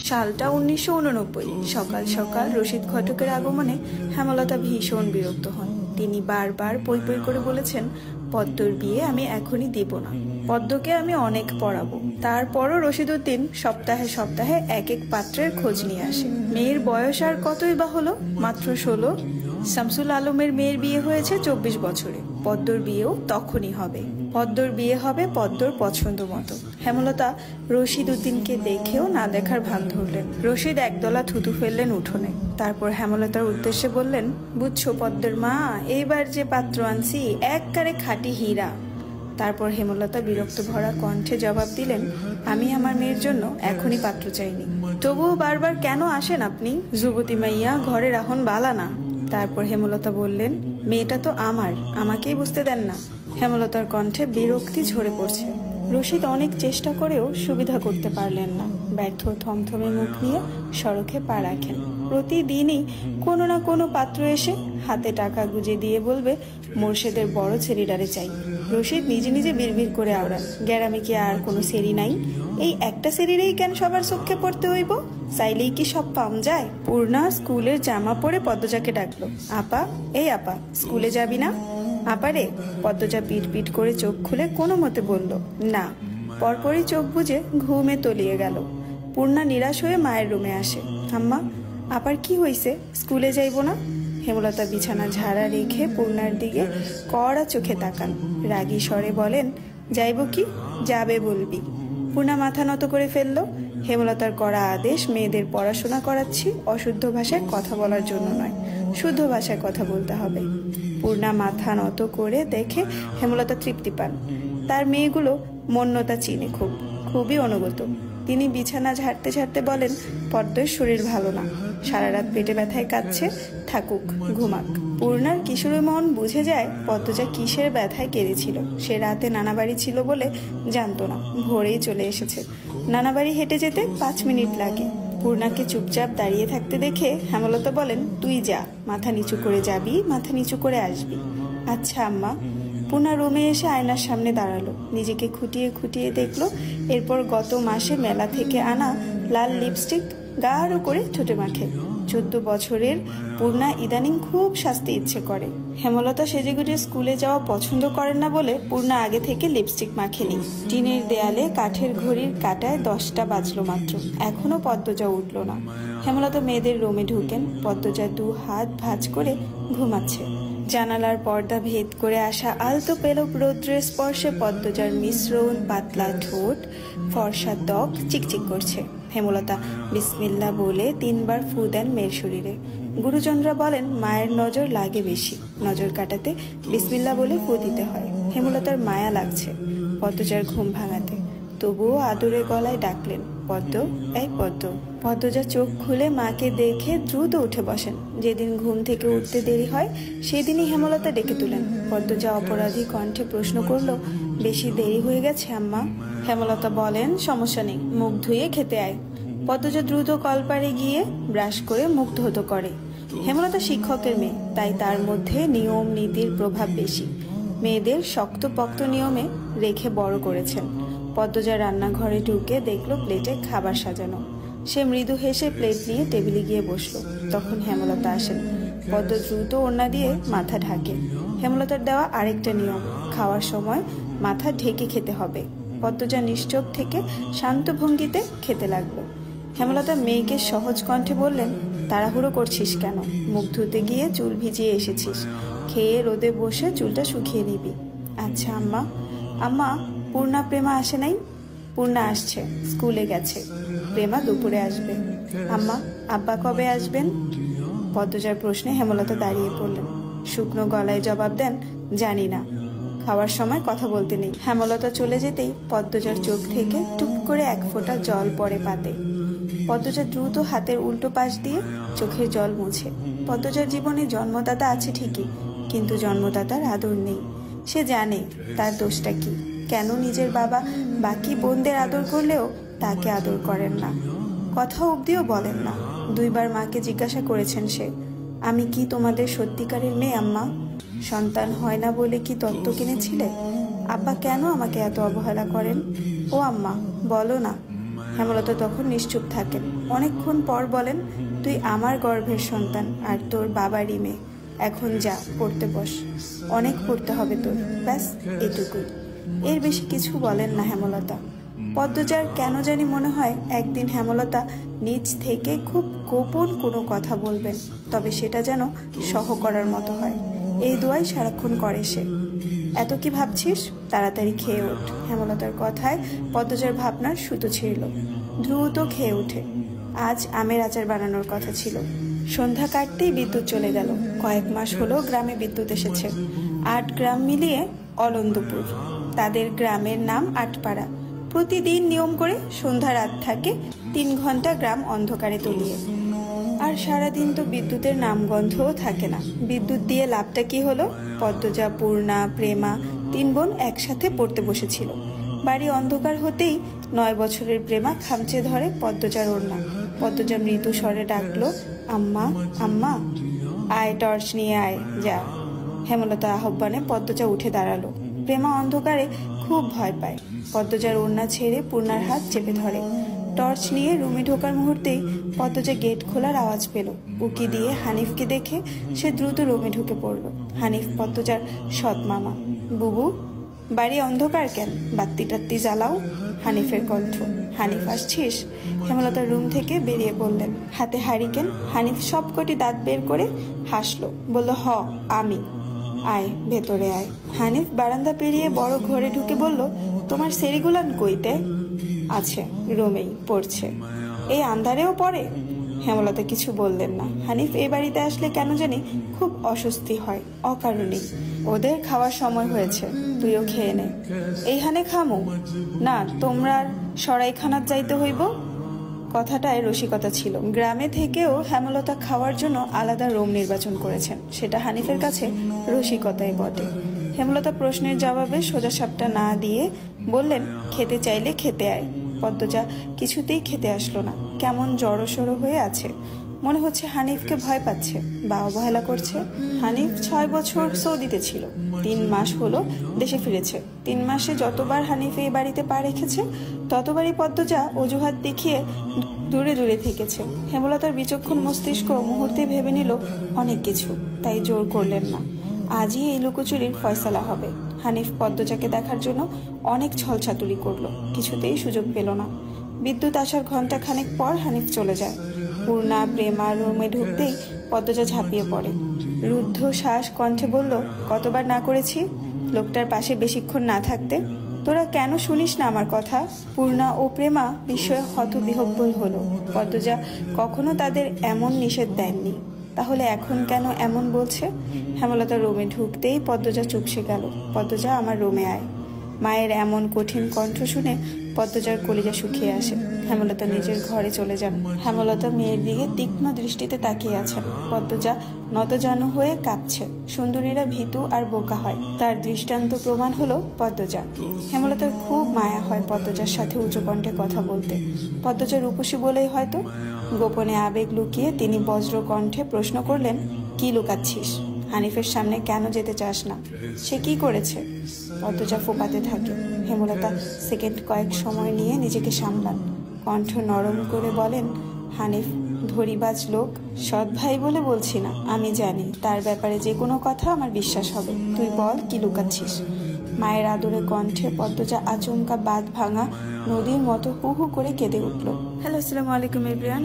সালটা 1989। সকাল সকাল রশিদ ঘটকের আগমনে হেমলতা ভীষণ বিরক্ত হন। তিনি বারবার পই পই করে বলেছেন, পদ্মর বিয়ে আমি এখনই দেব না। পদ্মকে আমি অনেক পড়াবো। তারপরও রশিদউদ্দিন সপ্তাহে সপ্তাহে এক এক পাত্রের খোঁজ নিয়ে আসে। মেয়ের বয়স আর কতই বা হলো, মাত্র 16। শামসুল আলমের মেয়ের বিয়ে হয়েছে 24 বছরে। পদ্মর বিয়েও তখনই হবে। পদ্মর বিয়ে হবে পদ্মর পছন্দ মতো। হেমলতা রশিদউদ্দিনকে দেখেও না দেখার ভান ধরলেন। রশিদ একদলা থুতু ফেললেন উঠোনে। তারপর হেমলতার উদ্দেশ্যে বললেন, বুঝছো পদ্মের মা, এইবার যে পাত্র আনছি একবারে খাঁটি হীরা। তারপর হেমলতা বিরক্ত ভরা কণ্ঠে জবাব দিলেন, আমি আমার মেয়ের জন্য এখনই পাত্র চাইনি। তবুও বারবার কেন আসেন আপনি? যুবতী মাইয়া ঘরে রাখুন বালা না। তারপর হেমলতা বললেন, মেয়েটা তো আমার, আমাকেই বুঝতে দেন না। হেমলতার কণ্ঠে বিরক্তি ঝরে পড়ছে। রশিদ অনেক চেষ্টা করেও সুবিধা করতে পারলেন না। ব্যর্থ থমথমে মুখ নিয়ে সড়কে পা রাখেন। প্রতিদিনই কোনো না কোনো পাত্র এসে হাতে টাকা গুজে দিয়ে বলবে, মোর্শেদের বড় ছেলেটারে চাই। রশিদ নিজে নিজে বিড়বিড় করে আওড়ান, গ্যারামে কি আর কোনো সেরি নাই? এই একটা সেরিরেই কেন সবার চোখে পড়তে হইব? চাইলেই কি সব পাম যায়? পূর্ণা স্কুলের জামা পরে পদ্মজাকে ডাকলো, আপা, এই আপা, স্কুলে যাবি না? আপারে। পদ্মজা পিট পিট করে চোখ খুলে কোনো মতে বলল, না। পরপরই চোখ বুজে ঘুমে তলিয়ে গেল। পূর্ণা নিরাশ হয়ে মায়ের রুমে আসে। আম্মা, আপার কি হইছে? স্কুলে যাইব না? হেমলতা বিছানা ঝাড়া রেখে পূর্ণার দিকে কড়া চোখে তাকান। রাগী স্বরে বলেন, যাইব কি? যাবে বলবি। পূর্ণা মাথা নত করে ফেলল। হেমলতার কড়া আদেশ, মেয়েদের পড়াশোনা করাচ্ছি, অশুদ্ধ ভাষায় কথা বলার জন্য নয়, শুদ্ধ ভাষায় কথা বলতে হবে। পূর্ণা মাথা নত করে দেখে হেমলতা তৃপ্তি পান। তার মেয়েগুলো মন্যতা চিনে খুবই অনুগত। তিনি বিছানা ঝাড়তে ঝাড়তে বলেন, পদ্মের শরীর ভালো না, সারা রাত পেটে ব্যথায় কাঁদছে, থাকুক, ঘুমাক। পূর্ণার কিশোরী মন বুঝে যায় পদ্মজা কিসের ব্যথায় কেঁদেছিল। সে রাতে নানাবাড়ি ছিল বলে জানতো না, ভোরেই চলে এসেছে। নানাবাড়ি হেঁটে যেতে 5 মিনিট লাগে। পূর্ণাকে চুপচাপ দাঁড়িয়ে থাকতে দেখে হেমলতা বলেন, তুই যা, মাথা নিচু করে যাবি, মাথা নিচু করে আসবি। আচ্ছা আম্মা। পূর্ণা রুমে এসে আয়নার সামনে দাঁড়ালো, নিজেকে খুঁটিয়ে খুঁটিয়ে দেখলো। এরপর গত মাসে মেলা থেকে আনা লাল লিপস্টিক গাঢ় করে ঠোঁটে মাখে। 14 বছরের পূর্ণা ইদানিং খুব সাজতে ইচ্ছে করে। হেমলতা সেজেগুজে স্কুলে যাওয়া পছন্দ করেন না বলে পূর্ণা আগে থেকে লিপস্টিক মাখেনি। টিনের দেয়ালে কাঠের ঘড়ির কাঁটায় 10টা বাজলো মাত্র। এখনো পদ্মজা উঠল না। হেমলতা মেয়েদের রুমে ঢুকেন। পদ্মজা 2 হাত ভাঁজ করে ঘুমাচ্ছে। জানালার পর্দা ভেদ করে আসা আলতো পেলব রৌদ্রের স্পর্শে পদ্মজার মিশ্রণ, পাতলা ঠোঁট, ফর্সা ত্বক চিকচিক করছে। হেমলতা বিসমিল্লাহ বলে 3 বার ফু দেন মেয়ের শরীরে। গুরুজনরা বলেন, মায়ের নজর লাগে বেশি, নজর কাটাতে বিসমিল্লাহ বলে ফু দিতে হয়। হেমলতার মায়া লাগছে পদ্মজার ঘুম ভাঙাতে, তবুও আদরে গলায় ডাকলেন, পদ্ম, এই পদ্ম। পদ্মজা চোখ খুলে মাকে দেখে দ্রুত উঠে বসেন। যেদিন ঘুম থেকে উঠতে দেরি হয় সেদিনই হেমলতা ডেকে তুলেন। পদ্মজা অপরাধী কণ্ঠে প্রশ্ন করলো, বেশি দেরি হয়ে গেছে আম্মা? হেমলতা বলেন, সমস্যা নেই, মুখ ধুয়ে খেতে আয়। পদ্মজা দ্রুত কলপারে গিয়ে ব্রাশ করে মুখ ধৌত করে। হেমলতা শিক্ষকের মেয়ে, তাই তার মধ্যে নিয়ম নীতির প্রভাব বেশি। মেয়েদের শক্তপোক্ত নিয়মে রেখে বড় করেছেন। পদ্মজা রান্নাঘরে ঢুকে দেখলো প্লেটে খাবার সাজানো। সে মৃদু হেসে প্লেট নিয়ে টেবিলে গিয়ে বসলো। তখন হেমলতা আসেন। পদ্ম দ্রুত ওড়না দিয়ে মাথা ঢাকে। হেমলতার দেওয়া আরেকটা নিয়ম, খাওয়ার সময় মাথা ঢেকে খেতে হবে। পদ্মজা নিশ্চুপ থেকে শান্ত ভঙ্গিতে খেতে লাগলো। হেমলতা মেয়েকে সহজ কণ্ঠে বললেন, তাড়াহুড়ো করছিস কেন? মুখ ধুতে গিয়ে চুল ভিজিয়ে এসেছিস, খেয়ে রোদে বসে চুলটা শুকিয়ে নিবি। আচ্ছা আম্মা। আম্মা, পূর্ণা প্রেমা আসে নাই? পূর্ণা আসছে, স্কুলে গেছে। প্রেমা দুপুরে আসবে। আম্মা, আব্বা কবে আসবেন? পদ্মজার প্রশ্নে হেমলতা দাঁড়িয়ে পড়লেন। শুকনো গলায় জবাব দেন, জানি না, খাওয়ার সময় কথা বলতে নেই। হেমলতা চলে যেতেই পদ্মজার চোখ থেকে টুপ করে 1 ফোঁটা জল পড়ে পাতে। পদ্মজা দ্রুত হাতের উল্টো পাশ দিয়ে চোখের জল মুছে। পদ্মজার জীবনে জন্মদাতা আছে ঠিকই, কিন্তু জন্মদাতার আদর নেই। সে জানে তার দোষটা কি, কেন নিজের বাবা বাকি বোনদের আদর করলেও তাকে আদর করেন না, কথা অবধিও বলেন না। 2 বার মাকে জিজ্ঞাসা করেছেন সে, আমি কি তোমাদের সত্যিকারের মেয়ে আম্মা? সন্তান হয় না বলে কি দত্তক কিনেছিলে? আব্বা কেন আমাকে এত অবহেলা করেন? ও আম্মা, বলো না। হেমলতা তখন নিশ্চুপ থাকেন। অনেকক্ষণ পর বলেন, তুই আমার গর্ভের সন্তান আর তোর বাবারই মেয়ে। এখন যা, পড়তে বস, অনেক পড়তে হবে তোর, ব্যাস এটুকুই। এর বেশি কিছু বলেন না হেমলতা। পদ্মজার কেন জানি মনে হয় একদিন হেমলতা নিজ থেকে খুব গোপন কোনো কথা বলবেন, তবে সেটা যেন সহ করার মতো হয়। এই দোয়াই সারাক্ষণ করে সে। এত কি ভাবছিস, তাড়াতাড়ি খেয়ে ওঠ। হেমলতার কথায় পদ্মজার ভাবনার সুতো ছিঁড়ল। দ্রুত খেয়ে ওঠে। আজ আমের আচার বানানোর কথা ছিল। সন্ধ্যা কাটতেই বিদ্যুৎ চলে গেল। কয়েক মাস হলো গ্রামে বিদ্যুৎ এসেছে। 8 গ্রাম মিলিয়ে অলন্দপুর। তাদের গ্রামের নাম আটপাড়া। প্রতিদিন নিয়ম করে সন্ধ্যা রাত থাকে 3 ঘন্টা গ্রাম অন্ধকারে তলিয়ে। আর সারাদিন তো বিদ্যুতের নামগন্ধও থাকে না। বিদ্যুৎ দিয়ে লাভটা কি হলো? পদ্মজা, পূর্ণা, প্রেমা 3 বোন একসাথে পড়তে বসেছিল। বাড়ি অন্ধকার হতেই 9 বছরের প্রেমা খামচে ধরে পদ্মজার ওড়না। পদ্মজা মৃদু স্বরে ডাকলো, আম্মা আম্মা, আয় টর্চ নিয়ে আয় যা। হেমলতা আহ্বানে পদ্মজা উঠে দাঁড়ালো। প্রেমা অন্ধকারে খুব ভয় পায়। পদ্মজার ওড়না ছেড়ে পূর্ণার হাত চেপে ধরে। টর্চ নিয়ে রুমে ঢোকার মুহূর্তেই পদ্মজা গেট খোলার আওয়াজ পেল। উকি দিয়ে হানিফকে দেখে সে দ্রুত রুমে ঢুকে পড়ল। হানিফ পদ্মজার সৎ মামা। বুবু, বাড়ি অন্ধকার কেন? বাত্তি টাত্তি জ্বালাও। হানিফের কণ্ঠ। হানিফ, আসছিস? হেমলতার রুম থেকে বেরিয়ে পড়লেন, হাতে হারিকেন। হানিফ সবকটি দাঁত বের করে হাসলো, বলল, হ আমি। আয় ভেতরে আয়। হানিফ বারান্দা পেরিয়ে বড় ঘরে ঢুকে বলল, তোমার সেরিগুলান কইতে? আছে, রুমেই পড়ছে। এই আন্ধারেও পড়ে? হেমলতা কিছু বললেন না। হানিফ এই বাড়িতে আসলে কেন জানি খুব অস্বস্তি হয়, অকারণেই। ওদের খাওয়ার সময় হয়েছে, তুইও খেয়ে নে। এইখানে খামু না, তোমরা সরাইখানাত যাইতে হইব। কথাটায় রসিকতা ছিল। গ্রামে থেকেও হেমলতা খাওয়ার জন্য আলাদা রুম নির্বাচন করেছেন। সেটা হানিফের কাছে রসিকতাই বটে। হেমলতা প্রশ্নের জবাবে সোজাসাপটা না দিয়ে বললেন, খেতে চাইলে খেতে আয়। পদ্মজা কিছুতেই খেতে আসলো না। কেমন জড়সড়ো হয়ে আছে। মনে হচ্ছে হানিফকে ভয় পাচ্ছে বা অবহেলা করছে। হানিফ 6 বছর সৌদিতে ছিল। 3 মাস হলো দেশে ফিরেছে। 3 মাসে যতবার হানিফ এই বাড়িতে পা রেখেছে ততবারই পদ্মজা অজুহাত দেখিয়ে দূরে দূরে থেকেছে। হেমলতার বিচক্ষণ মস্তিষ্ক মুহূর্তে ভেবে নিল অনেক কিছু, তাই জোর করলেন না। আজই এই লুকোচুরির ফয়সালা হবে। হানিফ পদ্মজাকে দেখার জন্য অনেক ছলছাতুরি করলো, কিছুতেই সুযোগ পেল না। বিদ্যুৎ আসার ঘন্টা খানেক পর হানিফ চলে যায়। পূর্ণা, প্রেমা রুমে ঢুকতেই পদ্মজা ঝাঁপিয়ে পড়ে। রুদ্ধ শ্বাস কণ্ঠে বলল, কতবার না করেছি লোকটার পাশে বেশিক্ষণ না থাকতে? তোরা কেন শুনিস না আমার কথা? পূর্ণা ও প্রেমা বিস্ময়ে হতবিহ্বল হলো। পদ্মজা কখনো তাদের এমন নিষেধ দেননি, তাহলে এখন কেন এমন বলছে? হেমলতা রুমে ঢুকতেই পদ্মজা চুপসে গেল। পদ্মজা, আমার রুমে আয়। মায়ের এমন কঠিন কণ্ঠ শুনে পদ্মজার কলিজা শুকিয়ে আসে। হেমলতা নিজের ঘরে চলে যান। হেমলতা মেয়ের দিকে তীক্ষ্ণ দৃষ্টিতে তাকিয়ে আছেন। পদ্মজা নতজানু হয়ে কাঁপছে। সুন্দরীরা ভীতু আর বোকা হয়, তার দৃষ্টান্ত প্রমাণ হলো পদ্মজা। হেমলতার খুব মায়া হয় পদ্মজার সাথে উঁচু কণ্ঠে কথা বলতে। পদ্মজা রূপসী বলেই হয়তো। গোপনে আবেগ লুকিয়ে তিনি বজ্র কণ্ঠে প্রশ্ন করলেন, কি লুকাচ্ছিস? হানিফের সামনে কেন যেতে চাস না? সে কি করেছে? পদ্মজা ফোপাতে থাকে। হেমলতা সেকেন্ড কয়েক সময় নিয়ে নিজেকে সামলান। কণ্ঠ নরম করে বলেন, হানিফ ধরিবাজ লোক, সৎ ভাই বলে বলছি না। আমি জানি তার ব্যাপারে যে কোনো কথা আমার বিশ্বাস হবে। তুই বল, কি লুকাচ্ছিস? মায়ের আদরে কণ্ঠে পদ্মজা আচমকা বাঁধ ভাঙা নদীর মতো হু হু করে কেঁদে উঠল। হ্যালো, আসসালামু আলাইকুম এভরিওয়ান।